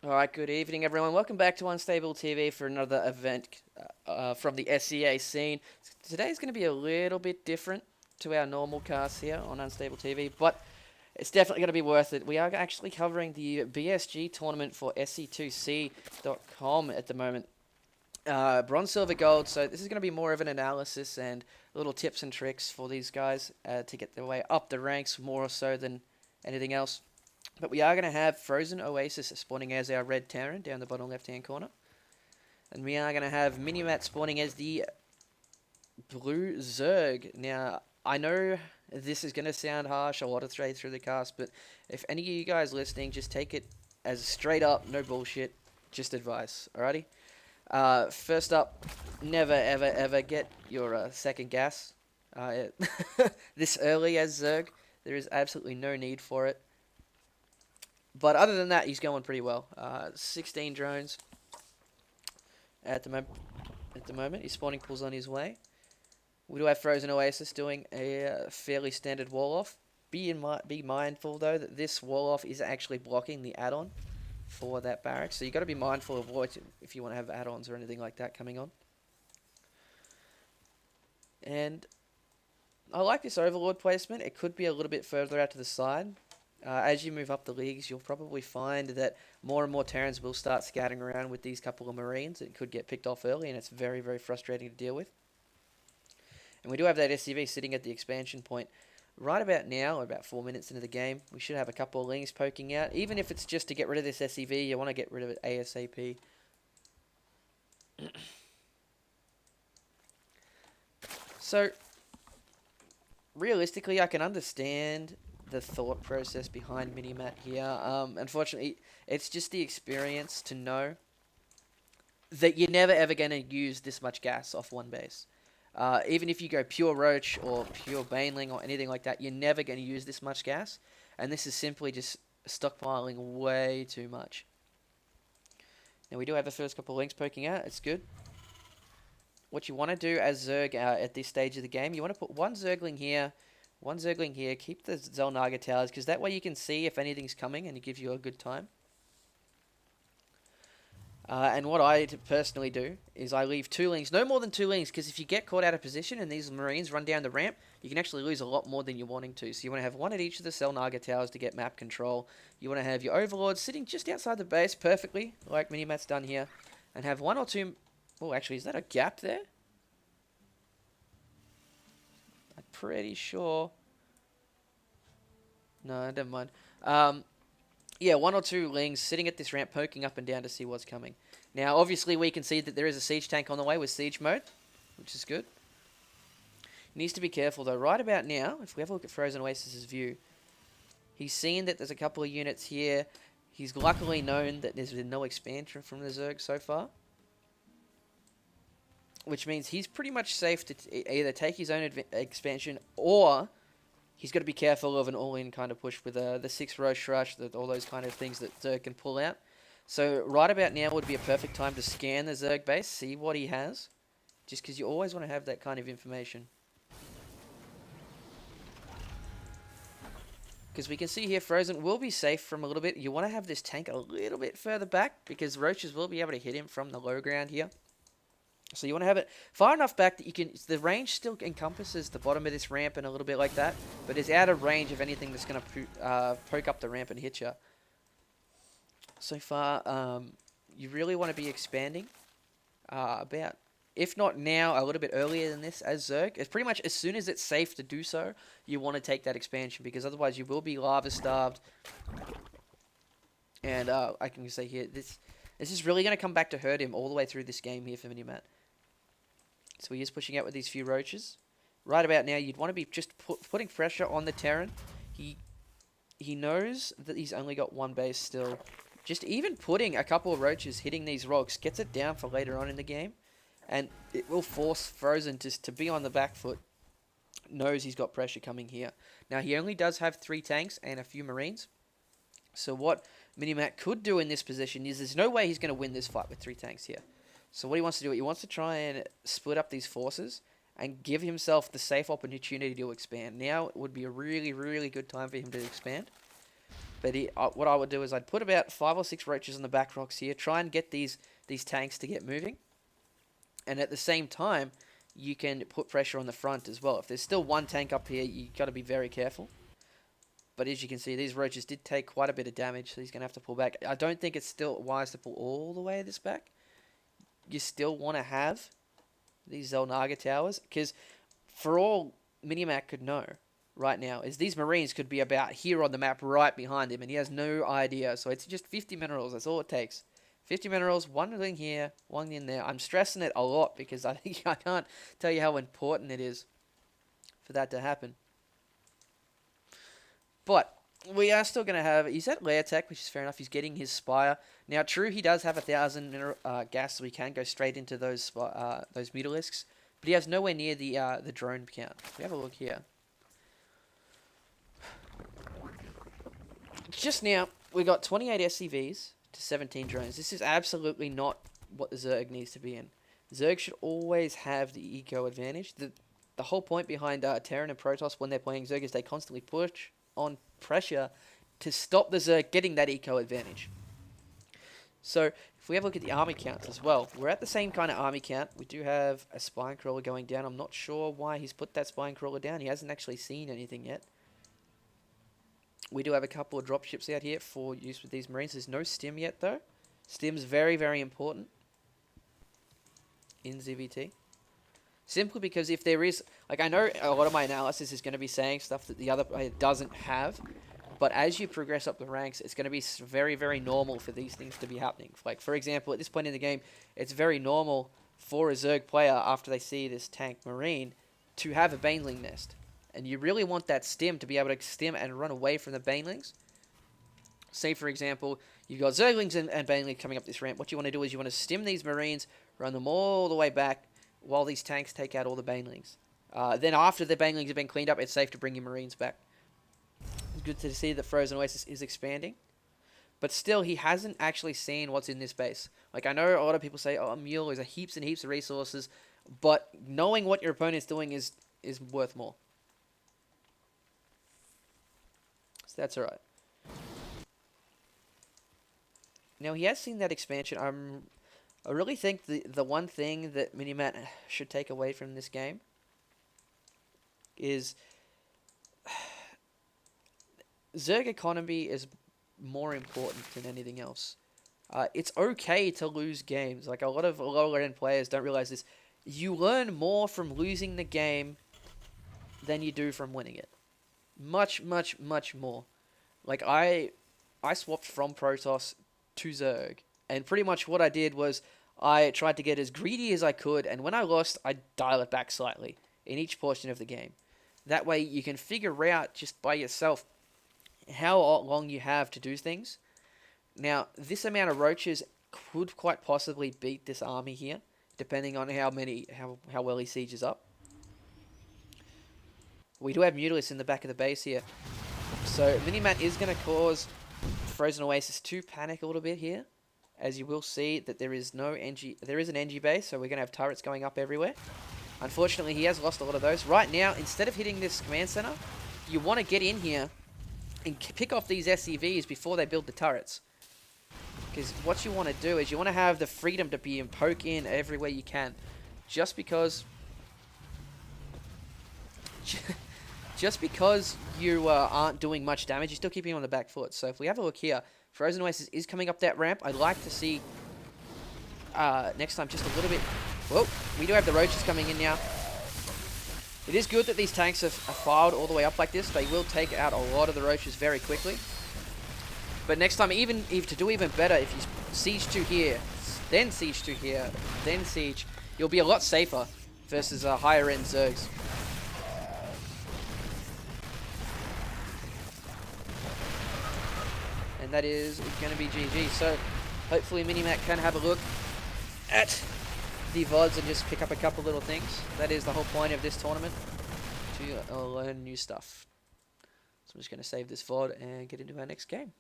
Alright, good evening everyone. Welcome back to Unstable TV for another event from the SEA scene. Today's going to be a little bit different to our normal cast here on Unstable TV, but it's definitely going to be worth it. We are actually covering the BSG tournament for se2c.com at the moment. Bronze, silver, gold, so this is going to be more of an analysis and little tips and tricks for these guys to get their way up the ranks more so than anything else. But we are going to have frozenoasis spawning as our red Terran down the bottom left-hand corner. And we are going to have minimat spawning as the blue Zerg. Now, I know this is going to sound harsh a lot of straight through the cast, but if any of you guys listening, just take it as straight up, no bullshit, just advice, alrighty? First up, never ever ever get your second gas this early as Zerg. There is absolutely no need for it. But other than that, he's going pretty well. 16 drones at the moment. He's spawning pulls on his way. We do have frozenoasis doing a fairly standard wall off. Be mindful though that this wall off is actually blocking the add-on for that barracks. So you got to be mindful of what if you want to have add-ons or anything like that coming on. And I like this overlord placement. It could be a little bit further out to the side. As you move up the leagues, you'll probably find that more and more Terrans will start scouting around with these couple of Marines. It could get picked off early, and it's very, very frustrating to deal with. And we do have that SCV sitting at the expansion point. Right about now, or about 4 minutes into the game, we should have a couple of lings poking out. Even if it's just to get rid of this SCV, you want to get rid of it ASAP. So, realistically, I can understand the thought process behind minimat here. Unfortunately, it's just the experience to know that you're never ever going to use this much gas off one base. Even if you go pure roach or pure baneling or anything like that, you're never going to use this much gas. And this is simply just stockpiling way too much. Now we do have the first couple of links poking out. It's good. What you want to do as Zerg at this stage of the game, you want to put one Zergling here, one Zergling here, keep the Zelnaga towers, because that way you can see if anything's coming and it gives you a good time. And what I personally do is I leave 2 lings, no more than 2 lings, because if you get caught out of position and these Marines run down the ramp, you can actually lose a lot more than you're wanting to. So you want to have one at each of the Zelnaga towers to get map control. You want to have your Overlords sitting just outside the base perfectly, like Minimat's done here, and have 1 or 2... Oh, actually, is that a gap there? I'm pretty sure... No, never mind. Yeah, 1 or 2 lings sitting at this ramp, poking up and down to see what's coming. Now, obviously, we can see that there is a siege tank on the way with siege mode, which is good. Needs to be careful, though. Right about now, if we have a look at frozenoasis's view, he's seen that there's a couple of units here. He's luckily known that there's been no expansion from the Zerg so far, which means he's pretty much safe to either take his own expansion or... He's got to be careful of an all-in kind of push with the 6 Roche Rush, all those kind of things that Zerg can pull out. So right about now would be a perfect time to scan the Zerg base, see what he has. Just because you always want to have that kind of information. Because we can see here Frozen will be safe from a little bit. You want to have this tank a little bit further back because Roaches will be able to hit him from the low ground here. So you want to have it far enough back that you can... The range still encompasses the bottom of this ramp and a little bit like that, but it's out of range of anything that's going to poke up the ramp and hit you. So far, you really want to be expanding about... If not now, a little bit earlier than this as Zerg. It's pretty much as soon as it's safe to do so, you want to take that expansion, because otherwise you will be lava starved. And I can say here, this is really going to come back to hurt him all the way through this game here for Minimat. So he is pushing out with these few roaches. Right about now, you'd want to be just putting pressure on the Terran. He knows that he's only got 1 base still. Just even putting a couple of roaches hitting these rocks gets it down for later on in the game. And it will force Frozen to be on the back foot. Knows he's got pressure coming here. Now, he only does have 3 tanks and a few Marines. So what Minimat could do in this position is there's no way he's going to win this fight with 3 tanks here. So what he wants to do, he wants to try and split up these forces and give himself the safe opportunity to expand. Now would be a really, really good time for him to expand. But what I would do is I'd put about 5 or 6 roaches on the back rocks here, try and get these tanks to get moving. And at the same time, you can put pressure on the front as well. If there's still one tank up here, you got to be very careful. But as you can see, these roaches did take quite a bit of damage, so he's going to have to pull back. I don't think it's still wise to pull all the way this back. You still want to have these Xel'Naga towers, because for all Minimat could know right now is these Marines could be about here on the map right behind him, and he has no idea. So it's just 50 minerals. That's all it takes. 50 minerals, one thing here, one in there. I'm stressing it a lot because I think I can't tell you how important it is for that to happen. But we are still going to have... He's at lair tech, which is fair enough. He's getting his Spire. Now, true, he does have 1,000 mineral gas, so we can go straight into those Mutalisks. But he has nowhere near the drone count. If we have a look here. Just now, we got 28 SCVs to 17 drones. This is absolutely not what the Zerg needs to be in. Zerg should always have the eco advantage. The whole point behind Terran and Protoss when they're playing Zerg is they constantly push on pressure to stop the Zerg getting that eco advantage. So, if we have a look at the army counts as well, we're at the same kind of army count. We do have a spine crawler going down. I'm not sure why he's put that spine crawler down. He hasn't actually seen anything yet. We do have a couple of dropships out here for use with these Marines. There's no stim yet, though. Stim's very, very important in ZVT. Simply because if there is... Like, I know a lot of my analysis is going to be saying stuff that the other player doesn't have. But as you progress up the ranks, it's going to be very, very normal for these things to be happening. Like, for example, at this point in the game, it's very normal for a Zerg player, after they see this tank Marine, to have a Baneling nest. And you really want that stim to be able to stim and run away from the Banelings. Say, for example, you've got Zerglings and Banelings coming up this ramp. What you want to do is you want to stim these Marines, run them all the way back, while these tanks take out all the Banelings. Then after the Banelings have been cleaned up, it's safe to bring your Marines back. It's good to see that frozenoasis is expanding. But still, he hasn't actually seen what's in this base. Like, I know a lot of people say, oh, Mule is a heaps and heaps of resources. But knowing what your opponent's doing is worth more. So that's alright. Now, he has seen that expansion. I really think the one thing that Minimat should take away from this game is Zerg economy is more important than anything else. It's okay to lose games. Like, a lot of lower-end players don't realize this. You learn more from losing the game than you do from winning it. Much, much, much more. Like, I swapped from Protoss to Zerg, and pretty much what I did was I tried to get as greedy as I could, and when I lost, I'd dial it back slightly in each portion of the game. That way, you can figure out just by yourself how long you have to do things. Now, this amount of roaches could quite possibly beat this army here, depending on how well he sieges up. We do have Mutalisks in the back of the base here. So, Minimat is going to cause frozenoasis to panic a little bit here. As you will see that there is no NG, there is an NG base, so we're going to have turrets going up everywhere. Unfortunately, he has lost a lot of those. Right now, instead of hitting this command center, you want to get in here and pick off these SCVs before they build the turrets. Because what you want to do is you want to have the freedom to be and poke in everywhere you can. Just because you aren't doing much damage, you're still keeping on the back foot. So if we have a look here, frozenoasis is coming up that ramp. I'd like to see next time just a little bit. Whoa, we do have the roaches coming in now. It is good that these tanks are filed all the way up like this. They will take out a lot of the roaches very quickly. But next time, to do even better, if you siege to here, then siege to here, then siege, you'll be a lot safer versus higher end Zergs. And that is going to be GG. So hopefully Minimat can have a look at the VODs and just pick up a couple little things. That is the whole point of this tournament, to learn new stuff. So I'm just going to save this VOD and get into our next game.